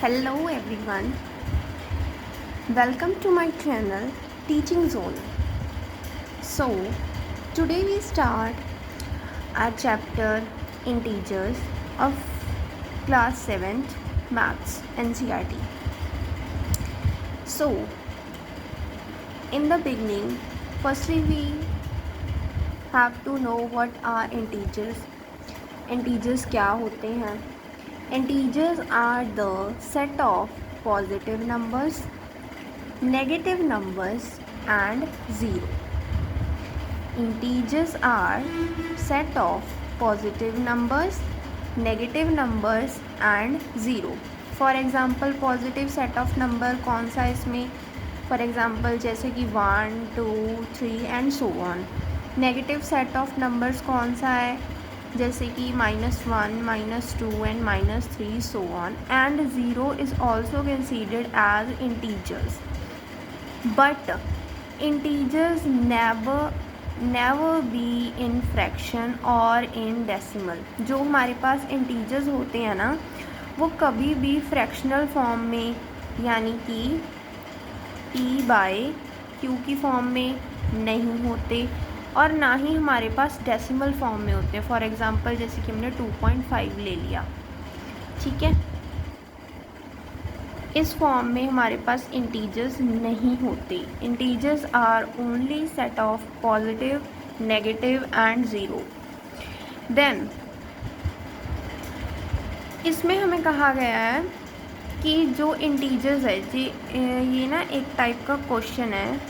Hello everyone, welcome to my channel Teaching Zone. So, today we start our chapter Integers of class 7th Maths NCERT. So, in the beginning, firstly we have to know what are integers. Integers क्या होते हैं? Integers are the set of positive numbers, negative numbers and zero. Integers are set of positive numbers, negative numbers and zero. For example, positive set of number कौन सा है इसमें? For example जैसे कि 1, 2, 3 and so on. Negative set of numbers कौन सा है? जैसे कि -1, -2 and -3 so on. And 0 is also considered as integers. But integers never be in fraction or in decimal. जो हमारे पास integers होते हैं ना, वो कभी भी फ्रैक्शनल फॉर्म में यानी कि p/q की फॉर्म में नहीं होते और ना ही हमारे पास डेसिमल फॉर्म में होते हैं. फॉर एग्ज़ाम्पल जैसे कि हमने 2.5 ले लिया, ठीक है. इस फॉर्म में हमारे पास इंटीजर्स नहीं होते. Integers are only set of positive, negative and zero. Then इसमें हमें कहा गया है कि जो इंटीजर्स है ये ना एक टाइप का क्वेश्चन है,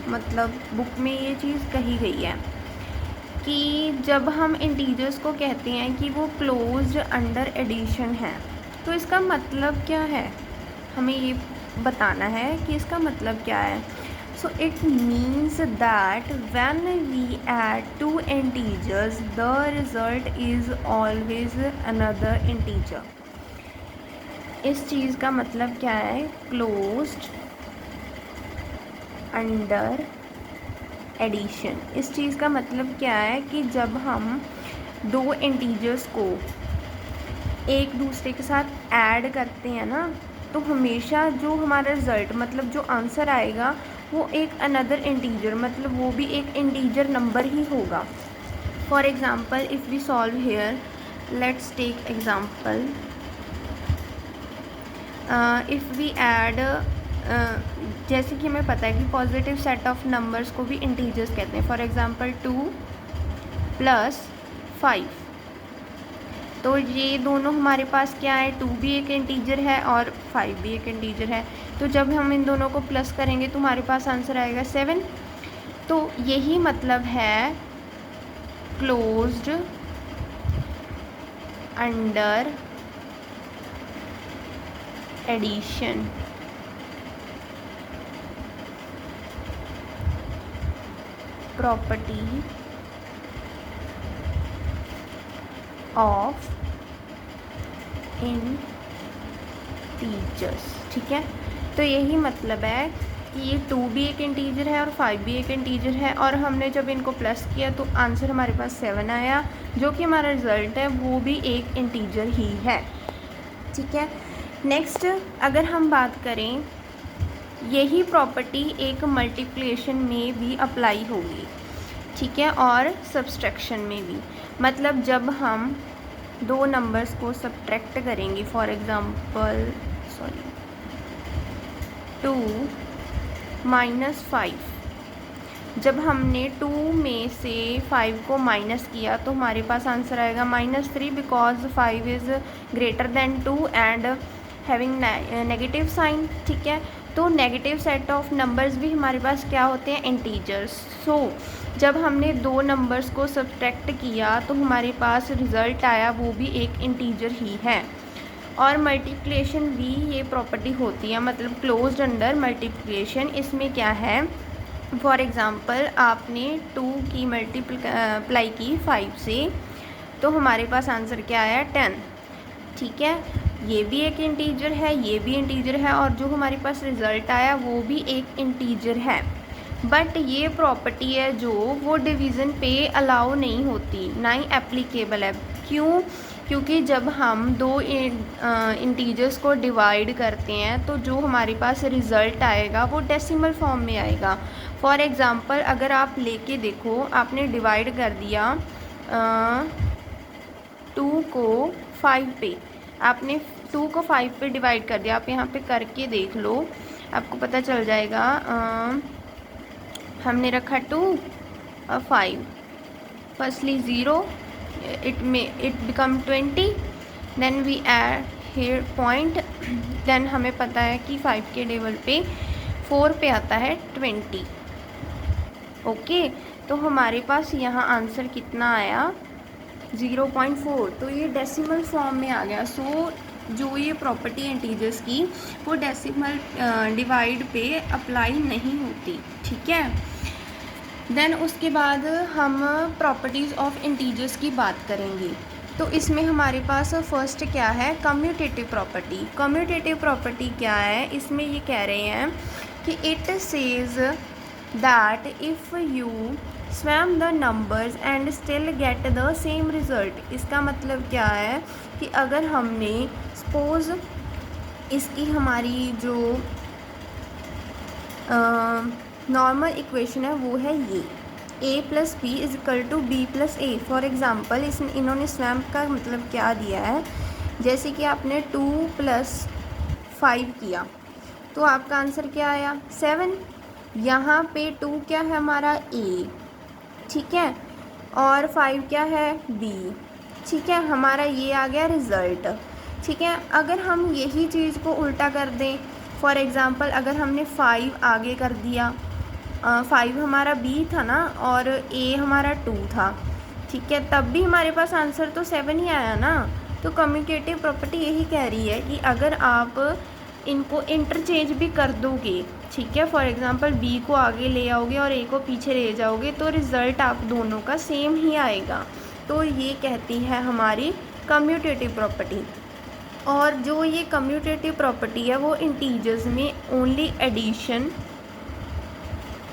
मतलब बुक में ये चीज़ कही गई है कि जब हम इंटीजर्स को कहते हैं कि वो क्लोज्ड अंडर एडिशन है, तो इसका मतलब क्या है, हमें ये बताना है कि इसका मतलब क्या है. So it means that when we add two integers the result is always another integer. इस चीज़ का मतलब क्या है? Closed under addition. इस चीज़ का मतलब क्या है कि जब हम दो इंटीजर्स को एक दूसरे के साथ ऐड करते हैं ना, तो हमेशा जो हमारा रिज़ल्ट मतलब जो आंसर आएगा वो एक अनदर इंटीजर, मतलब वो भी एक इंटीजर नंबर ही होगा. For example if we solve here, let's take example if we add जैसे कि हमें पता है कि पॉजिटिव सेट ऑफ नंबर्स को भी इंटीजर्स कहते हैं. फॉर एग्ज़ाम्पल 2 + 5, तो ये दोनों हमारे पास क्या है? 2 भी एक इंटीजर है और 5 भी एक इंटीजर है. तो जब हम इन दोनों को प्लस करेंगे तो हमारे पास आंसर आएगा 7. तो यही मतलब है closed under addition. Property of integers, ठीक है. तो यही मतलब है कि ये 2 भी एक इंटीजर है और 5 भी एक इंटीजर है, और हमने जब इनको प्लस किया तो आंसर हमारे पास 7 आया, जो कि हमारा रिज़ल्ट है वो भी एक इंटीजर ही है, ठीक है. नेक्स्ट अगर हम बात करें, यही प्रॉपर्टी एक मल्टीप्लिकेशन में भी अप्लाई होगी, ठीक है, और सब्सट्रैक्शन में भी. मतलब जब हम दो नंबर्स को सब्ट्रैक्ट करेंगे, फॉर एग्ज़ाम्पल 2 - 5, जब हमने 2 में से 5 को माइनस किया तो हमारे पास आंसर आएगा -3, because 5 is greater than 2 and having negative sign, ठीक है. तो नेगेटिव सेट ऑफ नंबर्स भी हमारे पास क्या होते हैं? इंटीजर्स. सो जब हमने दो नंबर्स को सब्ट्रैक्ट किया तो हमारे पास रिज़ल्ट आया, वो भी एक इंटीजर ही है. और मल्टीप्लिकेशन भी ये प्रॉपर्टी होती है, मतलब क्लोज्ड अंडर मल्टीप्लिकेशन. इसमें क्या है? फॉर एग्ज़ाम्पल आपने 2 की मल्टीप्लाई की 5 से, तो हमारे पास आंसर क्या आया? 10, ठीक है. ये भी एक इंटीजर है, ये भी इंटीजर है, और जो हमारे पास रिज़ल्ट आया वो भी एक इंटीजर है. बट ये प्रॉपर्टी है जो वो डिवीज़न पे अलाउ नहीं होती, ना ही एप्लीकेबल है. क्यों? क्योंकि जब हम दो इंटीजर्स को डिवाइड करते हैं तो जो हमारे पास रिज़ल्ट आएगा वो डेसिमल फॉर्म में आएगा। फॉर एग्ज़ाम्पल अगर आप लेके देखो, आपने डिवाइड कर दिया 2 को 5 पे, आपने 2 को 5 पे डिवाइड कर दिया। आप यहाँ पे करके देख लो, आपको पता चल जाएगा। हमने रखा 2 और 5, firstly 0, it become 20, then we add here point, then हमें पता है कि 5 के टेबल पे 4 पे आता है 20। ओके, तो हमारे पास यहाँ आंसर कितना आया 0.4, तो ये डेसिमल फॉर्म में आ गया। सो जो ये प्रॉपर्टी इंटीजर्स की वो डेसिमल डिवाइड पे अप्लाई नहीं होती, ठीक है। देन उसके बाद हम प्रॉपर्टीज़ ऑफ इंटीजर्स की बात करेंगे। तो इसमें हमारे पास फर्स्ट क्या है, कम्यूटेटिव प्रॉपर्टी। कम्यूटेटिव प्रॉपर्टी क्या है, इसमें ये कह रहे हैं कि it says that if you swum the numbers and still get the same result. इसका मतलब क्या है कि अगर हमने सपोज़ इसकी हमारी जो नॉर्मल इक्वेशन है वो है ये a plus b is equal to b plus a. For example इसमें इन्होंने स्वैम का मतलब क्या दिया है, जैसे कि आपने 2 + 5 किया तो आपका आंसर क्या आया 7। यहाँ पे 2 क्या है हमारा a, ठीक है, और 5 क्या है b, ठीक है, हमारा ये आ गया रिज़ल्ट, ठीक है। अगर हम यही चीज़ को उल्टा कर दें, फॉर एग्ज़ाम्पल अगर हमने 5 आगे कर दिया, 5 हमारा b था ना और a हमारा 2 था, ठीक है, तब भी हमारे पास आंसर तो 7 ही आया ना। तो कम्यूटेटिव प्रॉपर्टी यही कह रही है कि अगर आप इनको इंटरचेंज भी कर दोगे, ठीक है, फॉर एग्ज़ाम्पल b को आगे ले आओगे और a को पीछे ले जाओगे तो रिज़ल्ट आप दोनों का सेम ही आएगा। तो ये कहती है हमारी कम्यूटेटिव प्रॉपर्टी। और जो ये कम्यूटेटिव प्रॉपर्टी है वो इंटीजर्स में ओनली एडिशन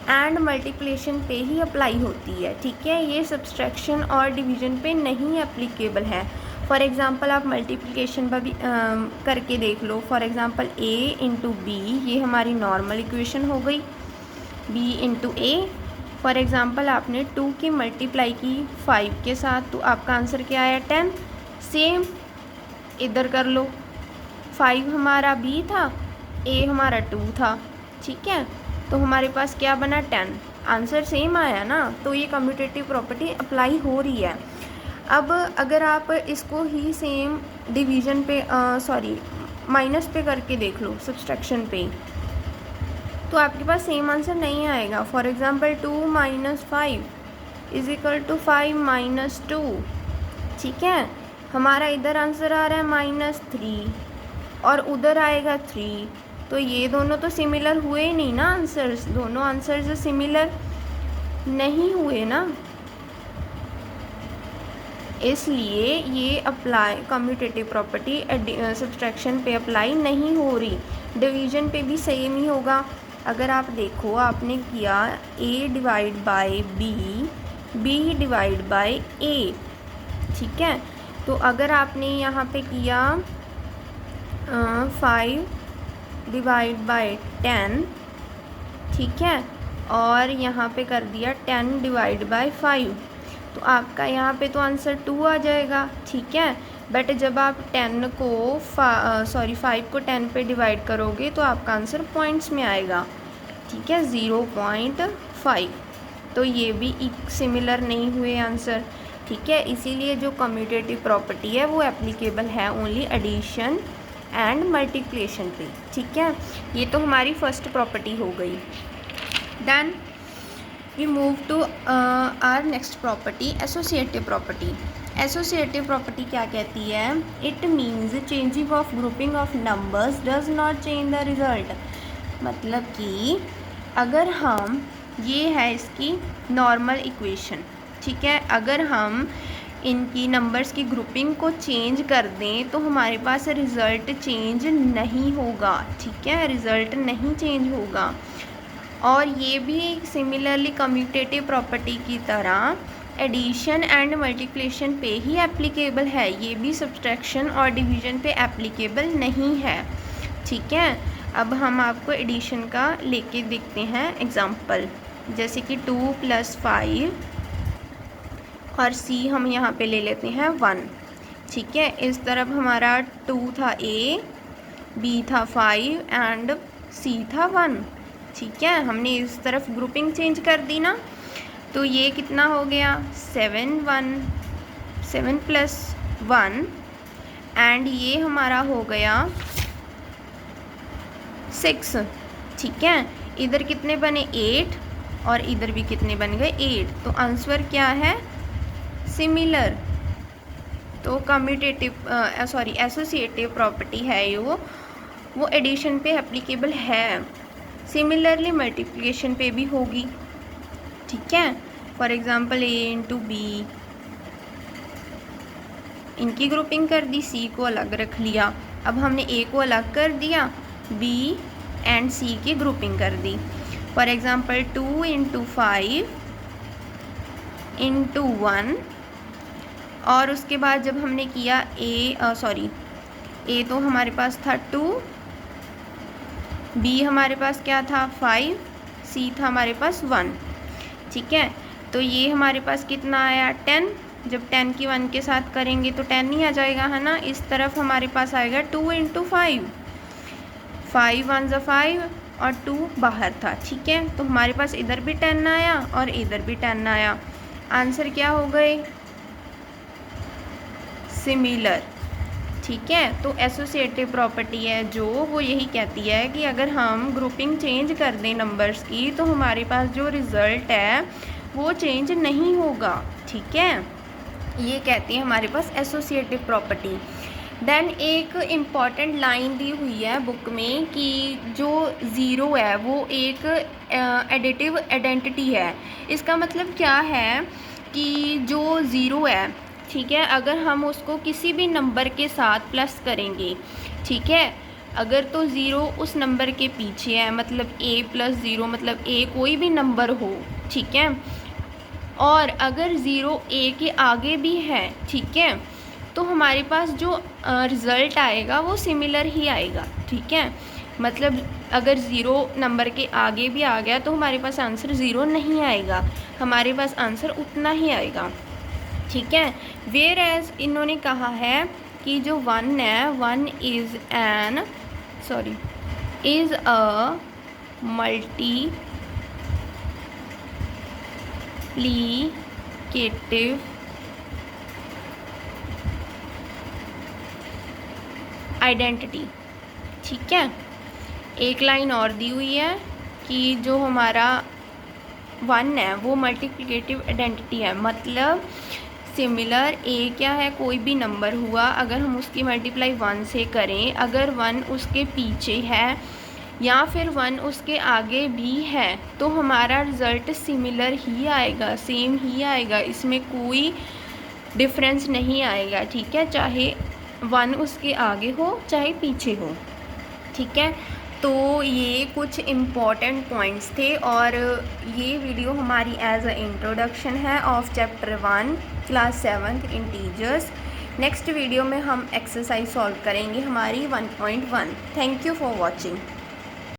एंड मल्टीप्लिकेशन पे ही अप्लाई होती है, ठीक है, ये सब्सट्रैक्शन और डिवीज़न पे नहीं एप्लीकेबल है। फॉर एग्ज़ाम्पल आप मल्टीप्लिकेशन पर भी करके देख लो। For example a into B, ये हमारी नॉर्मल इक्वेशन हो गई, b into a। For example आपने 2 की मल्टीप्लाई की 5 के साथ तो आपका आंसर क्या आया 10। सेम इधर कर लो, 5 हमारा b था, a हमारा 2 था, ठीक है, तो हमारे पास क्या बना 10, आंसर सेम आया ना। तो ये कम्यूटेटिव प्रॉपर्टी अप्लाई हो रही है। अब अगर आप इसको ही सेम डिवीज़न पे माइनस पे करके देख लो, सब्सट्रैक्शन पे, तो आपके पास सेम आंसर नहीं आएगा। For example 2 - 5 is equal to 5 - 2, ठीक है, हमारा इधर आंसर आ रहा है -3 और उधर आएगा 3, तो ये दोनों तो सिमिलर हुए ही नहीं ना आंसर्स, दोनों आंसर्स सिमिलर नहीं हुए ना, इसलिए ये अप्लाई कम्यूटेटिव प्रॉपर्टी सब्सट्रैक्शन पे अप्लाई नहीं हो रही। डिवीज़न पे भी सेम ही होगा। अगर आप देखो, आपने किया a divide by b, b divide by a, ठीक है, तो अगर आपने यहाँ पे किया 5 डिवाइड बाय 10, ठीक है, और यहाँ पे कर दिया 10 डिवाइड बाय 5, तो आपका यहाँ पे तो आंसर 2 आ जाएगा, ठीक है। बट जब आप 5 को 10 पे डिवाइड करोगे तो आपका आंसर पॉइंट्स में आएगा, ठीक है, 0.5। तो ये भी सिमिलर नहीं हुए आंसर, ठीक है। इसीलिए जो कम्यूटेटिव प्रॉपर्टी है वो एप्लीकेबल है ओनली एडिशन एंड मल्टीप्लिकेशन पे, ठीक है। ये तो हमारी फर्स्ट प्रॉपर्टी हो गई। Then we move to our next property, associative property. Associative property क्या कहती है, it means changing of grouping of numbers does not change the result. मतलब कि अगर हम, ये है इसकी नॉर्मल इक्वेशन, ठीक है, अगर हम इनकी नंबर्स की ग्रुपिंग को चेंज कर दें तो हमारे पास रिज़ल्ट चेंज नहीं होगा, ठीक है, रिज़ल्ट नहीं चेंज होगा। और ये भी सिमिलरली कम्यूटेटिव प्रॉपर्टी की तरह एडिशन एंड मल्टीप्लिकेशन पे ही एप्लीकेबल है, ये भी सब्सट्रैक्शन और डिवीज़न पे एप्लीकेबल नहीं है। ठीक है, अब हम आपको एडिशन का लेके देखते हैं एग्जांपल, जैसे कि 2 + 5 और c हम यहाँ पे ले लेते हैं 1। ठीक है, इस तरफ हमारा 2 था a, b था 5 एंड c था 1। ठीक है, हमने इस तरफ ग्रुपिंग चेंज कर दी ना, तो ये कितना हो गया 7 + 1 एंड ये हमारा हो गया 6। ठीक है, इधर कितने बने 8 और इधर भी कितने बन गए 8, तो आंसर क्या है सिमिलर। तो कम्यूटेटिव एसोसिएटिव प्रॉपर्टी है ये, वो एडिशन पे एप्लीकेबल है, सिमिलरली मल्टीप्लिकेशन पे भी होगी। ठीक है, फॉर एग्जांपल a × b, इनकी ग्रुपिंग कर दी, c को अलग रख लिया। अब हमने a को अलग कर दिया, b एंड c की ग्रुपिंग कर दी। फॉर एग्जांपल 2 × 5 × 1, और उसके बाद जब हमने किया a तो हमारे पास था 2, b हमारे पास क्या था 5, c था हमारे पास 1। ठीक है, तो ये हमारे पास कितना आया 10। जब 10 की 1 के साथ करेंगे तो 10 नहीं आ जाएगा, है ना। इस तरफ हमारे पास आएगा 2 × 5, 5 × 1 = 5 और 2 बाहर था। ठीक है, तो हमारे पास इधर भी 10 आया और इधर भी 10 आया। आंसर क्या हो गए सिमिलर। ठीक है, तो एसोसिएटिव प्रॉपर्टी है जो वो यही कहती है कि अगर हम ग्रुपिंग चेंज कर दें नंबर्स की तो हमारे पास जो रिज़ल्ट है वो चेंज नहीं होगा। ठीक है, ये कहती है हमारे पास एसोसिएटिव प्रॉपर्टी। देन एक इम्पॉर्टेंट लाइन दी हुई है बुक में कि जो ज़ीरो है वो एक एडिटिव आइडेंटिटी है। इसका मतलब क्या है कि जो ज़ीरो है, ठीक है, अगर हम उसको किसी भी नंबर के साथ प्लस करेंगे, ठीक है, अगर तो ज़ीरो उस नंबर के पीछे है, मतलब a + 0 मतलब a कोई भी नंबर हो, ठीक है, और अगर ज़ीरो a के आगे भी है, ठीक है, तो हमारे पास जो रिज़ल्ट आएगा वो सिमिलर ही आएगा। ठीक है, मतलब अगर ज़ीरो नंबर के आगे भी आ गया तो हमारे पास आंसर ज़ीरो नहीं आएगा, हमारे पास आंसर उतना ही आएगा। ठीक है, वेयर एज इन्होंने कहा है कि जो 1 है, 1 इज़ अ मल्टीप्लिकेटिव आइडेंटिटी। ठीक है, एक लाइन और दी हुई है कि जो हमारा 1 है वो मल्टीप्लिकेटिव आइडेंटिटी है, मतलब सिमिलर a क्या है, कोई भी नंबर हुआ, अगर हम उसकी मल्टीप्लाई 1 से करें, अगर 1 उसके पीछे है या फिर 1 उसके आगे भी है तो हमारा रिज़ल्ट सिमिलर ही आएगा, सेम ही आएगा, इसमें कोई डिफरेंस नहीं आएगा। ठीक है, चाहे 1 उसके आगे हो चाहे पीछे हो। ठीक है, तो ये कुछ इम्पॉर्टेंट पॉइंट्स थे और ये वीडियो हमारी एज अ इंट्रोडक्शन है of chapter 1 class 7th integers. Next video में हम एक्सरसाइज सॉल्व करेंगे हमारी 1.1। Thank you for watching.